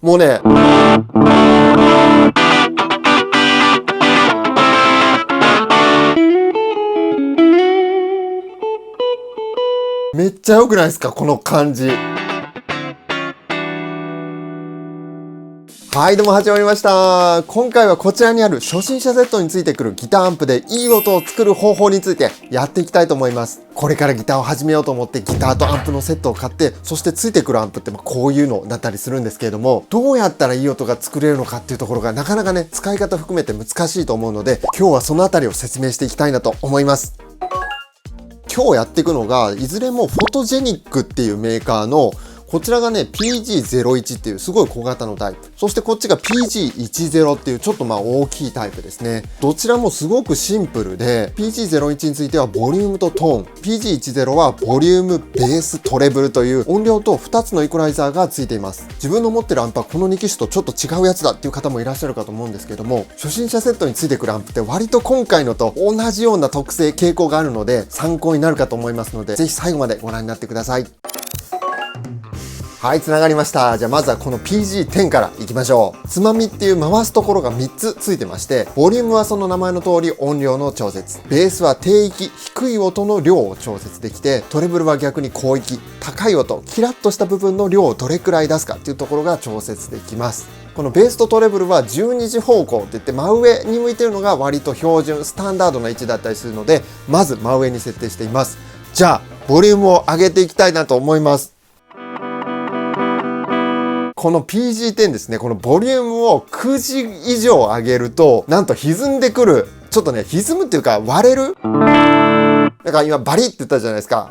もうね、めっちゃ良くないですか、この感じ。はい、どうも始まりました。今回はこちらにある初心者セットについてくるギターアンプでいい音を作る方法についてやっていきたいと思います。これからギターを始めようと思ってギターとアンプのセットを買って、そしてついてくるアンプってこういうのだったりするんですけれども、どうやったらいい音が作れるのかっていうところがなかなかね、使い方含めて難しいと思うので、今日はそのあたりを説明していきたいなと思います。今日やっていくのが、いずれもフォトジェニックっていうメーカーのこちらがね PG01 っていうすごい小型のタイプ、そしてこっちが PG10 っていうちょっと大きいタイプですね。どちらもすごくシンプルで、 PG01 についてはボリュームとトーン、 PG10 はボリューム、ベース、トレブルという音量と2つのイコライザーがついています。自分の持ってるアンプはこの2機種とちょっと違うやつだっていう方もいらっしゃるかと思うんですけども、初心者セットについてくるアンプって割と今回のと同じような特性傾向があるので参考になるかと思いますので、ぜひ最後までご覧になってください。はい、つながりました。じゃあまずはこの PG10 からいきましょう。つまみっていう回すところが3つついてまして、ボリュームはその名前の通り音量の調節、ベースは低域低い音の量を調節できて、トレブルは逆に高域高い音、キラッとした部分の量をどれくらい出すかっていうところが調節できます。このベースとトレブルは12時方向って言って真上に向いてるのが割と標準スタンダードな位置だったりするので、まず真上に設定しています。じゃあボリュームを上げていきたいなと思います。この PG10 ですね、このボリュームを9時以上上げると、なんと歪んでくる。ちょっとね、歪むっていうか割れる。だから今バリって言ったじゃないですか。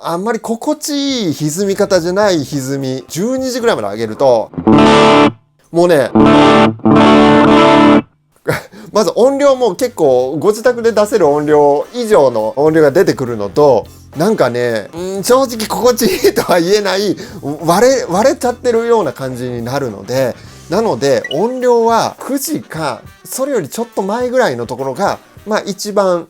あんまり心地いい歪み方じゃない歪み。12時ぐらいまで上げると、もうね、まず音量も結構ご自宅で出せる音量以上の音量が出てくるのと、なんかね、正直心地いいとは言えない割れちゃってるような感じになるので、音量は9時かそれよりちょっと前ぐらいのところが一番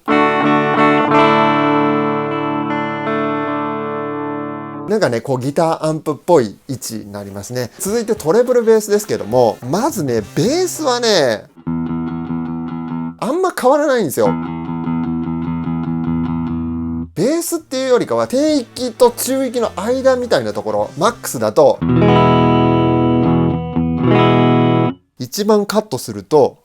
なんかね、こうギターアンプっぽい位置になりますね。続いてトレブルベースですけども、まずねベースはねあんま変わらないんですよ。ベースっていうよりかは低域と中域の間みたいなところ、マックスだと一番カットすると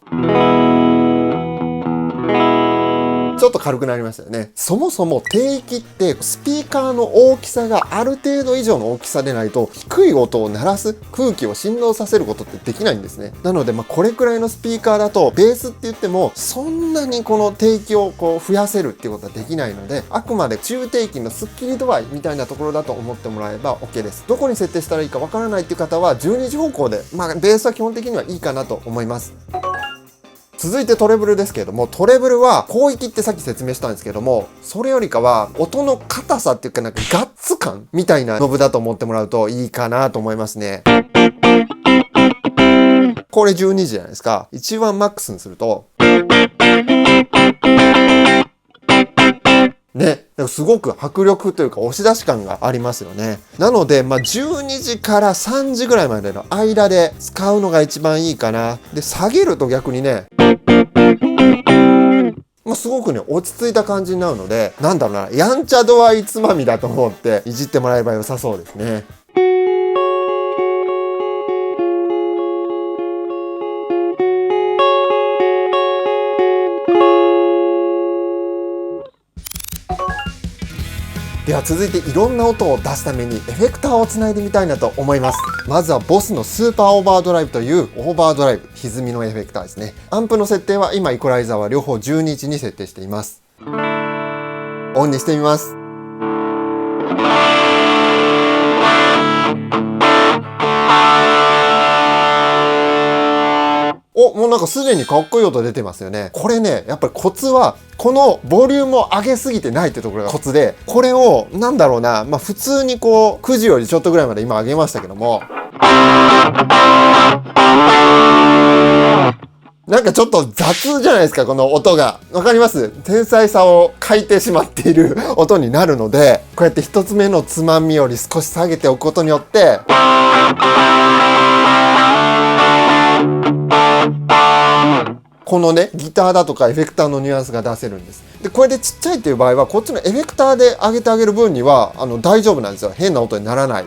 ちょっと軽くなりましたよね。そもそも低域ってスピーカーの大きさがある程度以上の大きさでないと低い音を鳴らす、空気を振動させることってできないんですね。なのでこれくらいのスピーカーだとベースって言ってもそんなにこの低域をこう増やせるっていうことはできないので、あくまで中低域のスッキリ度合いみたいなところだと思ってもらえば OK です。どこに設定したらいいかわからないっていう方は12時方向でベースは基本的にはいいかなと思います。続いてトレブルですけれども、トレブルは広域ってさっき説明したんですけども、それよりかは音の硬さっていうかガッツ感みたいなノブだと思ってもらうといいかなと思いますね。これ12時じゃないですか。一番マックスにするとね、すごく迫力というか押し出し感がありますよね。なので12時から3時ぐらいまでの間で使うのが一番いいかな。で下げると逆にねすごくね落ち着いた感じになるので、なんだろうな、やんちゃ度合いつまみだと思っていじってもらえば良さそうですね。では続いていろんな音を出すためにエフェクターをつないでみたいなと思います。まずはボスのスーパーオーバードライブというオーバードライブ歪みのエフェクターですね。アンプの設定は今イコライザーは両方12時に設定しています。オンにしてみます。もうなんかすでにかっこいい音出てますよね。これね、やっぱりコツはこのボリュームを上げすぎてないってところがコツで、これをなんだろうな、普通にこう9時よりちょっとぐらいまで今上げましたけども、なんかちょっと雑じゃないですか、この音が。わかります？繊細さを欠いてしまっている音になるので、こうやって一つ目のつまみより少し下げておくことによってこのね、ギターだとかエフェクターのニュアンスが出せるんです。で、これでちっちゃいっていう場合は、こっちのエフェクターで上げてあげる分には、大丈夫なんですよ。変な音にならない。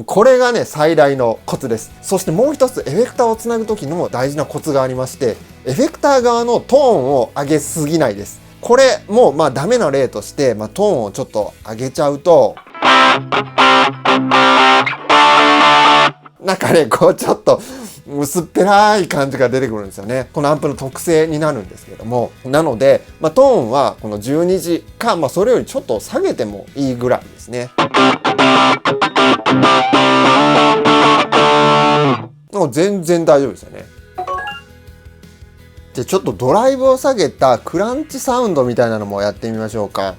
これがね、最大のコツです。そしてもう一つ、エフェクターをつなぐ時の大事なコツがありまして、エフェクター側のトーンを上げすぎないです。これもダメな例として、トーンをちょっと上げちゃうと、なんかね、こうちょっと薄っぺらい感じが出てくるんですよね。このアンプの特性になるんですけども。なので、トーンはこの12時か、それよりちょっと下げてもいいぐらいですね。もう全然大丈夫ですよね。じゃあちょっとドライブを下げたクランチサウンドみたいなのもやってみましょうか。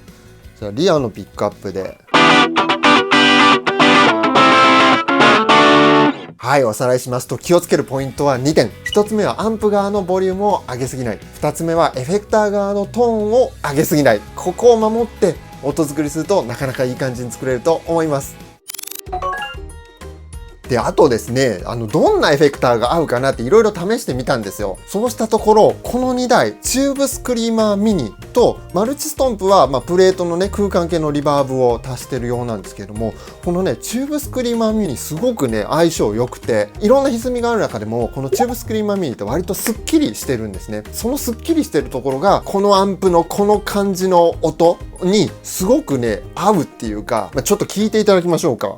じゃあリアのピックアップで。はい、おさらいしますと、気をつけるポイントは2点。1つ目はアンプ側のボリュームを上げすぎない。2つ目はエフェクター側のトーンを上げすぎない。ここを守って音作りするとなかなかいい感じに作れると思います。で、あとですね、どんなエフェクターが合うかなっていろいろ試してみたんですよ。そうしたところ、この2台、チューブスクリーマーミニとマルチストンプは、プレートのね、空間系のリバーブを足してるようなんですけれども、このね、チューブスクリーマーミニすごくね、相性良くて、いろんな歪みがある中でも、このチューブスクリーマーミニって割とスッキリしてるんですね。そのスッキリしてるところが、このアンプのこの感じの音にすごくね、合うっていうか、ちょっと聞いていただきましょうか。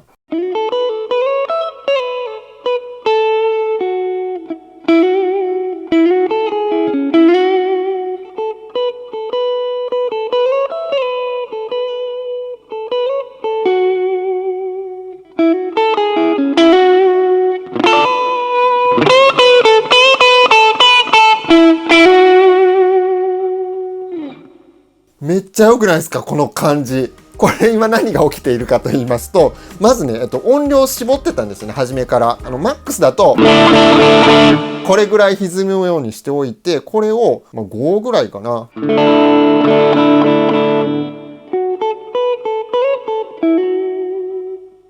めっちゃ良くないですか、この感じ。これ今何が起きているかと言いますと、まずね、音量を絞ってたんですよね、初めから。マックスだと、これぐらい歪むようにしておいて、これを、5ぐらいかな。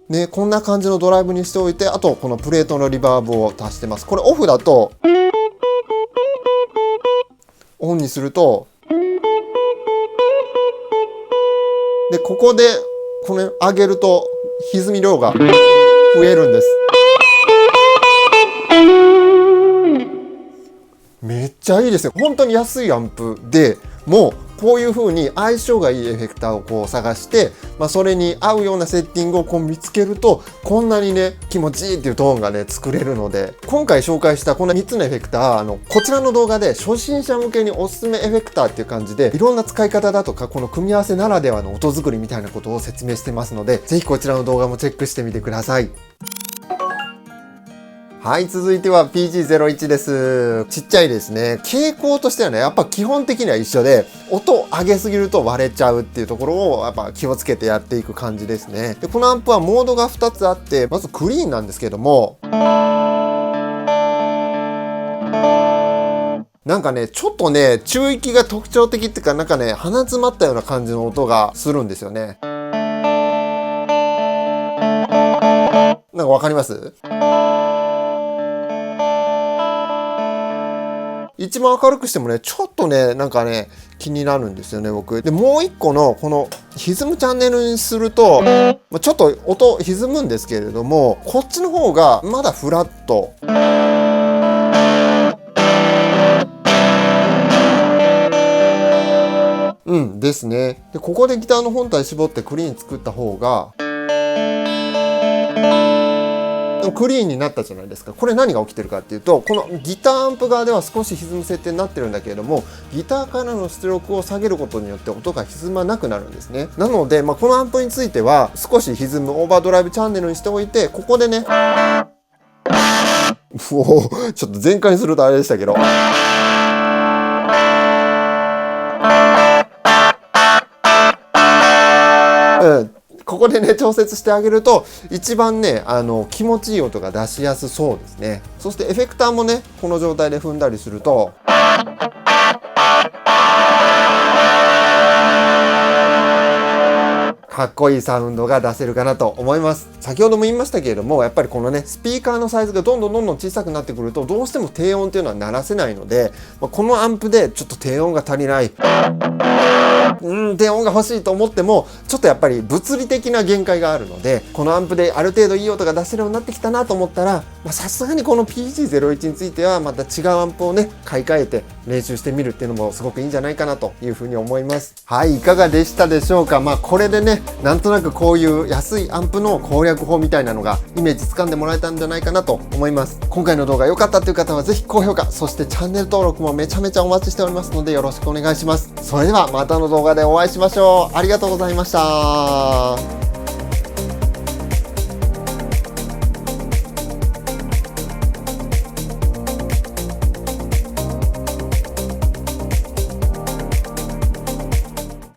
ね、こんな感じのドライブにしておいて、あとこのプレートのリバーブを足してます。これオフだと、オンにすると、で、ここで、これ上げると、歪み量が増えるんです。めっちゃいいですよ。本当に安いアンプで、もう、こういう風に相性がいいエフェクターをこう探して、それに合うようなセッティングをこう見つけると、こんなにね、気持ちいいっていうトーンがね、作れるので、今回紹介したこの3つのエフェクター、こちらの動画で初心者向けにおすすめエフェクターっていう感じで、いろんな使い方だとか、この組み合わせならではの音作りみたいなことを説明してますので、ぜひこちらの動画もチェックしてみてください。はい、続いては PG01 です。ちっちゃいですね。傾向としてはね、やっぱ基本的には一緒で、音上げすぎると割れちゃうっていうところをやっぱ気をつけてやっていく感じですね。で、このアンプはモードが2つあって、まずクリーンなんですけども、なんかね、ちょっとね、中域が特徴的っていうか、なんかね、鼻詰まったような感じの音がするんですよね。なんかわかります？一番明るくしてもね、ちょっとね、なんかね、気になるんですよね、僕。で、もう一個の、この、歪むチャンネルにすると、ちょっと音歪むんですけれども、こっちの方がまだフラット。うんですね。で、ここでギターの本体絞ってクリーン作った方が、クリーンになったじゃないですか。これ何が起きてるかっていうと、このギターアンプ側では少し歪む設定になってるんだけれども、ギターからの出力を下げることによって音が歪まなくなるんですね。なので、このアンプについては少し歪むオーバードライブチャンネルにしておいて、ここでね、ちょっと全開にするとあれでしたけど、ここでね、調節してあげると、一番ね、気持ちいい音が出しやすそうですね。そしてエフェクターもね、この状態で踏んだりすると、かっこいいサウンドが出せるかなと思います。先ほども言いましたけれども、やっぱりこのねスピーカーのサイズがどんどん小さくなってくると、どうしても低音っていうのは鳴らせないので、このアンプでちょっと低音が足りない、低音が欲しいと思ってもちょっとやっぱり物理的な限界があるので、このアンプである程度いい音が出せるようになってきたなと思ったら、さすがにこの PG01 についてはまた違うアンプをね買い替えて練習してみるっていうのもすごくいいんじゃないかなというふうに思います。はい、いかがでしたでしょうか。これでねなんとなくこういう安いアンプの攻略法みたいなのがイメージつかんでもらえたんじゃないかなと思います。今回の動画良かったという方はぜひ高評価、そしてチャンネル登録もめちゃめちゃお待ちしておりますのでよろしくお願いします。それではまたの動画でお会いしましょう。ありがとうございました。